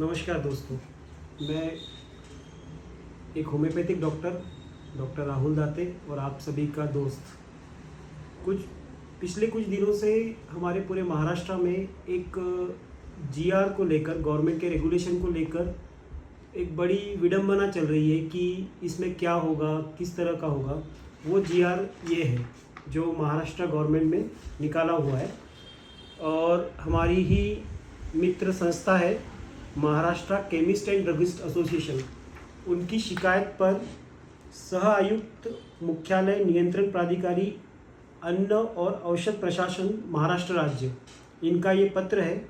नमस्कार दोस्तों, मैं एक होम्योपैथिक डॉक्टर राहुल दाते और आप सभी का दोस्त। पिछले कुछ दिनों से हमारे पूरे महाराष्ट्र में एक जीआर को लेकर, गवर्नमेंट के रेगुलेशन को लेकर एक बड़ी विडंबना चल रही है कि इसमें क्या होगा, किस तरह का होगा। वो जीआर ये है जो महाराष्ट्र गवर्नमेंट में निकाला हुआ है और हमारी ही मित्र संस्था है Maharashtra chemist and druggist association. उनकी शिकायत पर सह आयुक्त मुख्यालय नियंत्रण प्राधिकारी अन्न और औषध प्रशासन महाराष्ट्र राज्य, इनका ये पत्र है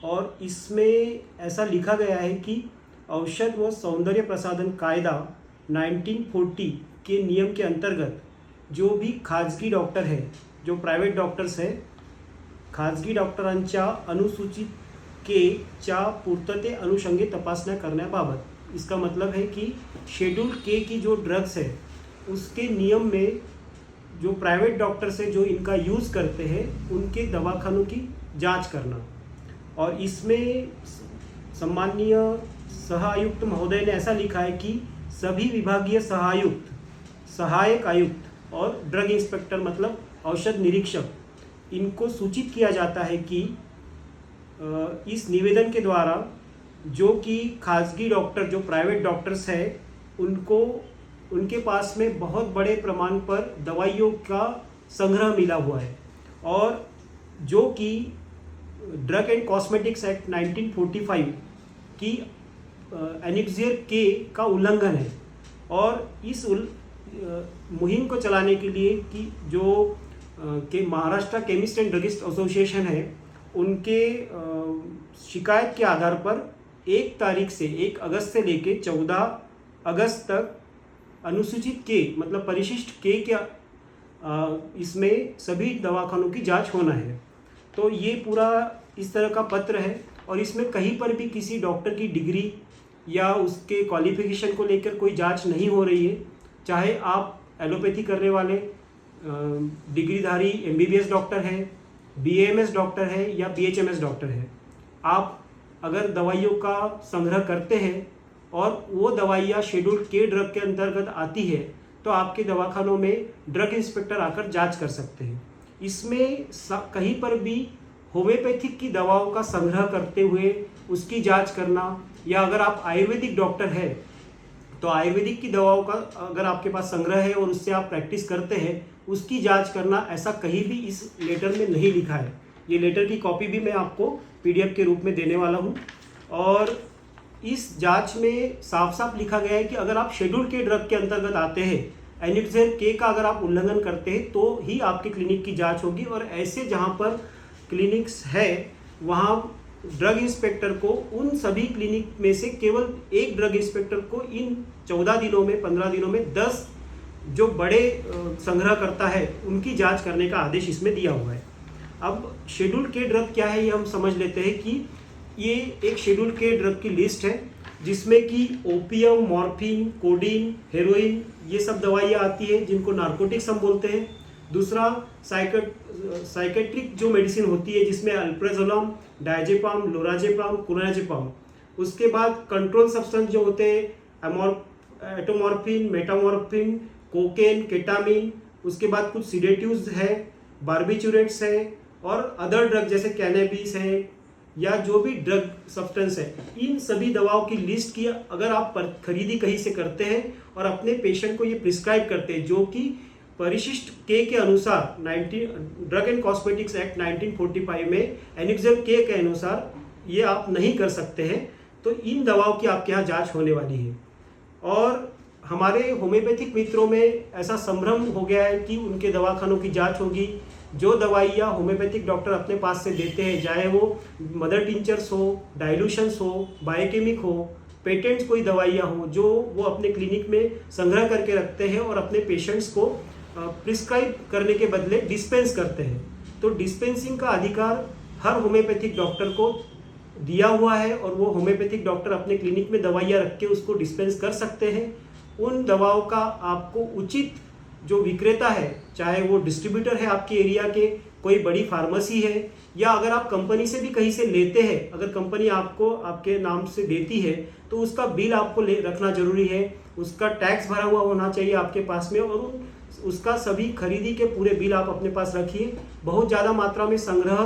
और इसमें ऐसा लिखा गया है कि औषध व सौंदर्य प्रसाधन कायदा 1940 के नियम के अंतर्गत जो भी खाजगी डॉक्टर है, जो प्रायव्हेट डॉक्टर्स है, खाजगी डॉक्टरांच्या अनुसूचित के च्या पूर्तते अनुषंगे तपासण्या करण्याबाबत, इसका मतलब है कि शेड्यूल के की जो ड्रग्स है उसके नियम में जो प्राइवेट डॉक्टर्स है जो इनका यूज़ करते हैं उनके दवाखानों की जांच करना। और इसमें सम्माननीय सह आयुक्त महोदय ने ऐसा लिखा है कि सभी विभागीय सहायुक्त, सहायक आयुक्त और ड्रग इंस्पेक्टर मतलब औषध निरीक्षक, इनको सूचित किया जाता है कि इस निवेदन के द्वारा जो कि खाजगी डॉक्टर, जो प्राइवेट डॉक्टर्स है, उनके पास में बहुत बड़े प्रमाण पर दवाइयों का संग्रह मिला हुआ है और जो कि ड्रग एंड कॉस्मेटिक्स एक्ट 1945 की एनेक्सियर के का उल्लंघन है। और इस मुहिम को चलाने के लिए कि जो के Maharashtra chemist and druggist association है, उनके शिकायत के आधार पर 1 अगस्त से लेके 14 अगस्त तक अनुसूचित के मतलब परिशिष्ट के इसमें सभी दवाखानों की जांच होना है। तो ये पूरा इस तरह का पत्र है और इसमें कहीं पर भी किसी डॉक्टर की डिग्री या उसके क्वालिफिकेशन को लेकर कोई जांच नहीं हो रही है। चाहे आप एलोपैथी करने वाले डिग्रीधारी एमबीबीएस डॉक्टर हैं, बीएमएस डॉक्टर है या बीएचएमएस डॉक्टर है, आप अगर दवाइयों का संग्रह करते हैं और वो दवाइयाँ शेड्यूल के ड्रग के अंतर्गत आती है तो आपके दवाखानों में ड्रग इंस्पेक्टर आकर जांच कर सकते हैं। इसमें कहीं पर भी होम्योपैथिक की दवाओं का संग्रह करते हुए उसकी जांच करना, या अगर आप आयुर्वेदिक डॉक्टर है तो आयुर्वेदिक की दवाओं का अगर आपके पास संग्रह है और उससे आप प्रैक्टिस करते हैं, उसकी जांच करना, ऐसा कहीं भी इस लेटर में नहीं लिखा है। ये लेटर की कॉपी भी मैं आपको पीडीएफ के रूप में देने वाला हूँ। और इस जांच में साफ साफ लिखा गया है कि अगर आप शेड्यूल के ड्रग के अंतर्गत आते हैं, एनेक्सियर के का अगर आप उल्लंघन करते हैं तो ही आपकी क्लिनिक की जाँच होगी। और ऐसे जहाँ पर क्लिनिक्स है वहाँ ड्रग इंस्पेक्टर को उन सभी क्लिनिक में से केवल एक ड्रग इंस्पेक्टर को इन 14 दिनों में, 15 दिनों में 10 जो बड़े संग्रह करता है उनकी जांच करने का आदेश इसमें दिया हुआ है। अब शेड्यूल के ड्रग क्या है ये हम समझ लेते हैं कि ये एक शेड्यूल के ड्रग की लिस्ट है जिसमें कि ओपियम, मॉर्फिन, कोडीन, हेरोइन, ये सब दवाइयाँ आती हैं जिनको नार्कोटिक्स हम बोलते हैं। दूसरा साइकेट्रिक जो मेडिसिन होती है जिसमें अल्प्राजोलम, डायजेपाम, लोराजेपाम, क्लोराजेपाम। उसके बाद कंट्रोल सब्सटेंस जो होते हैं एटोमॉर्फिन, मेटामॉर्फिन, कोकेन, केटामिन। उसके बाद कुछ सिडेटिव्स है, बार्बिचुरेट्स है और अदर ड्रग जैसे कैनेबिस है या जो भी ड्रग सब्सटेंस है, इन सभी दवाओं की लिस्ट की अगर आप खरीदी कहीं से करते हैं और अपने पेशेंट को ये प्रिस्क्राइब करते हैं जो कि परिशिष्ट के अनुसार ड्रग एंड कॉस्मेटिक्स एक्ट 1945 में एनेक्सियर के अनुसार ये आप नहीं कर सकते हैं, तो इन दवाओं की आपके यहाँ जांच होने वाली है। और हमारे होम्योपैथिक मित्रों में ऐसा संभ्रम हो गया है कि उनके दवाखानों की जांच होगी। जो दवाइयाँ होम्योपैथिक डॉक्टर अपने पास से देते हैं, चाहे वो मदर टिंचर्स हो, डाइल्यूशंस हो, बायोकेमिक हो, पेटेंट्स कोई दवाइयाँ हो, जो वो अपने क्लिनिक में संग्रह करके रखते हैं और अपने पेशेंट्स को प्रिस्क्राइब करने के बदले डिस्पेंस करते हैं, तो डिस्पेंसिंग का अधिकार हर होम्योपैथिक डॉक्टर को दिया हुआ है और वो होम्योपैथिक डॉक्टर अपने क्लिनिक में दवाइयाँ रख के उसको डिस्पेंस कर सकते हैं। उन दवाओं का आपको उचित जो विक्रेता है, चाहे वो डिस्ट्रीब्यूटर है आपके एरिया के, कोई बड़ी फार्मेसी है, या अगर आप कंपनी से भी कहीं से लेते हैं, अगर कंपनी आपको आपके नाम से देती है तो उसका बिल आपको रखना जरूरी है। उसका टैक्स भरा हुआ होना चाहिए आपके पास में, और उसका सभी खरीदी के पूरे बिल आप अपने पास रखिए। बहुत ज़्यादा मात्रा में संग्रह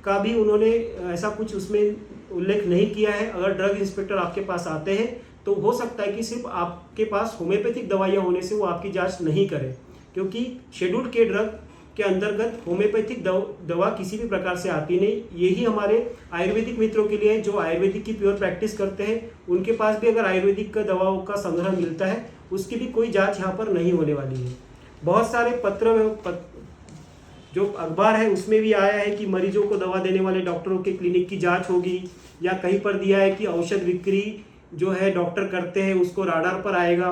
का भी उन्होंने ऐसा कुछ उसमें उल्लेख नहीं किया है। अगर ड्रग इंस्पेक्टर आपके पास आते हैं तो हो सकता है कि सिर्फ आपके पास होम्योपैथिक दवाइयाँ होने से वो आपकी जांच नहीं करें, क्योंकि शेड्यूल्ड के ड्रग के अंतर्गत होम्योपैथिक दवा किसी भी प्रकार से आती नहीं। यही हमारे आयुर्वेदिक मित्रों के लिए जो आयुर्वेदिक की प्योर प्रैक्टिस करते हैं, उनके पास भी अगर आयुर्वेदिक का दवाओं का संग्रह मिलता है, उसकी भी कोई जांच यहाँ पर नहीं होने वाली है। बहुत सारे जो अखबार है उसमें भी आया है कि मरीजों को दवा देने वाले डॉक्टरों के क्लिनिक की जांच होगी, या कहीं पर दिया है कि औषध बिक्री जो है डॉक्टर करते हैं उसको राडार पर आएगा।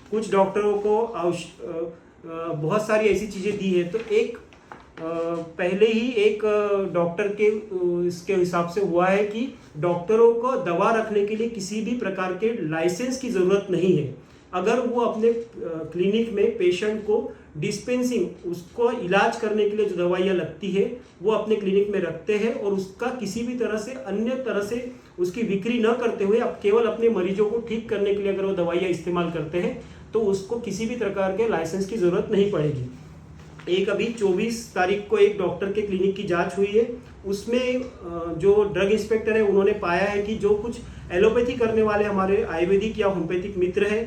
कुछ डॉक्टरों को बहुत सारी ऐसी चीज़ें दी है। तो पहले ही एक डॉक्टर के इसके हिसाब से हुआ है कि डॉक्टरों को दवा रखने के लिए किसी भी प्रकार के लाइसेंस की ज़रूरत नहीं है। अगर वो अपने क्लिनिक में पेशेंट को डिस्पेंसिंग, उसको इलाज करने के लिए जो दवाइयाँ लगती है वो अपने क्लिनिक में रखते हैं, और उसका किसी भी तरह से अन्य तरह से उसकी बिक्री न करते हुए अब केवल अपने मरीजों को ठीक करने के लिए अगर वो दवाइयाँ इस्तेमाल करते हैं तो उसको किसी भी प्रकार के लाइसेंस की ज़रूरत नहीं पड़ेगी। एक अभी 24 तारीख को एक डॉक्टर के क्लिनिक की जांच हुई है। उसमें जो ड्रग इंस्पेक्टर है उन्होंने पाया है कि जो कुछ एलोपैथी करने वाले हमारे आयुर्वेदिक या होम्योपैथिक मित्र हैं,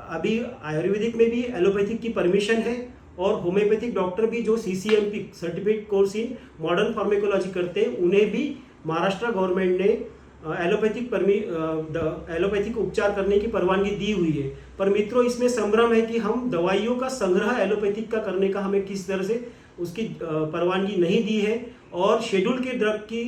अभी आयुर्वेदिक में भी एलोपैथिक की परमिशन है, और होम्योपैथिक डॉक्टर भी जो CCMP certificate course in modern pharmacology करते हैं, उन्हें भी महाराष्ट्र गवर्नमेंट ने एलोपैथिक उपचार करने की परवानगी दी हुई है। पर मित्रों, इसमें संभ्रम है कि हम दवाइयों का संग्रह एलोपैथिक का करने का हमें किस तरह से उसकी परवानगी नहीं दी है, और शेड्यूल के ड्रग की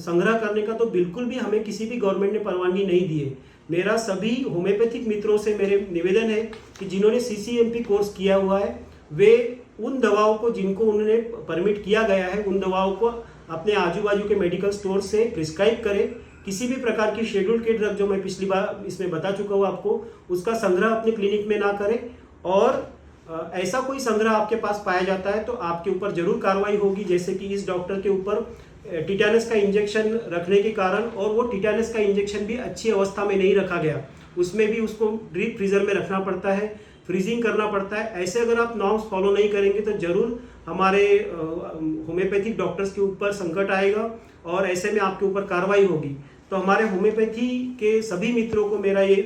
संग्रह करने का तो बिल्कुल भी हमें किसी भी गवर्नमेंट ने परवानगी नहीं दी है। मेरा सभी होम्योपैथिक मित्रों से मेरे निवेदन है कि जिन्होंने CCMP कोर्स किया हुआ है वे उन दवाओं को जिनको उन्होंने परमिट किया गया है उन दवाओं को अपने आजू बाजू के मेडिकल स्टोर से प्रिस्क्राइब करें। किसी भी प्रकार की शेड्यूल्ड के ड्रग जो मैं पिछली बार इसमें बता चुका हूँ आपको, उसका संग्रह अपने क्लिनिक में ना करें, और ऐसा कोई संग्रह आपके पास पाया जाता है तो आपके ऊपर जरूर कार्रवाई होगी। जैसे कि इस डॉक्टर के ऊपर टिटेनस का इंजेक्शन रखने के कारण, और वो टिटेनस का इंजेक्शन भी अच्छी अवस्था में नहीं रखा गया, उसमें भी उसको डीप फ्रीजर में रखना पड़ता है, फ्रीजिंग करना पड़ता है। ऐसे अगर आप नॉर्म्स फॉलो नहीं करेंगे तो जरूर हमारे होम्योपैथिक डॉक्टर्स के ऊपर संकट आएगा, और ऐसे में आपके ऊपर कार्रवाई होगी। तो हमारे होम्योपैथी के सभी मित्रों को मेरा ये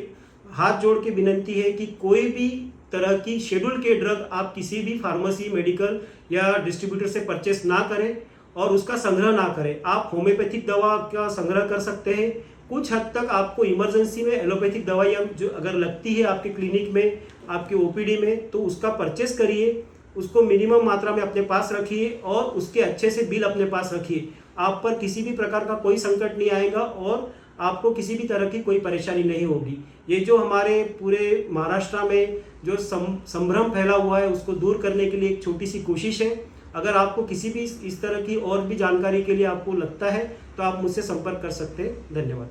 हाथ जोड़ के विनंती है कि कोई भी तरह की शेड्यूल के ड्रग आप किसी भी फार्मेसी, मेडिकल या डिस्ट्रीब्यूटर से परचेस ना करें और उसका संग्रह ना करें। आप होम्योपैथिक दवा का संग्रह कर सकते हैं। कुछ हद तक आपको इमरजेंसी में एलोपैथिक दवाइयाँ जो अगर लगती है आपके क्लिनिक में, आपके OPD में, तो उसका परचेस करिए, उसको मिनिमम मात्रा में अपने पास रखिए, और उसके अच्छे से बिल अपने पास रखिए। आप पर किसी भी प्रकार का कोई संकट नहीं आएगा, और आपको किसी भी तरह की कोई परेशानी नहीं होगी। ये जो हमारे पूरे महाराष्ट्र में जो संभ्रम फैला हुआ है उसको दूर करने के लिए एक छोटी सी कोशिश है। अगर आपको किसी भी इस तरह की और भी जानकारी के लिए आपको लगता है तो आप मुझसे संपर्क कर सकते हैं। धन्यवाद।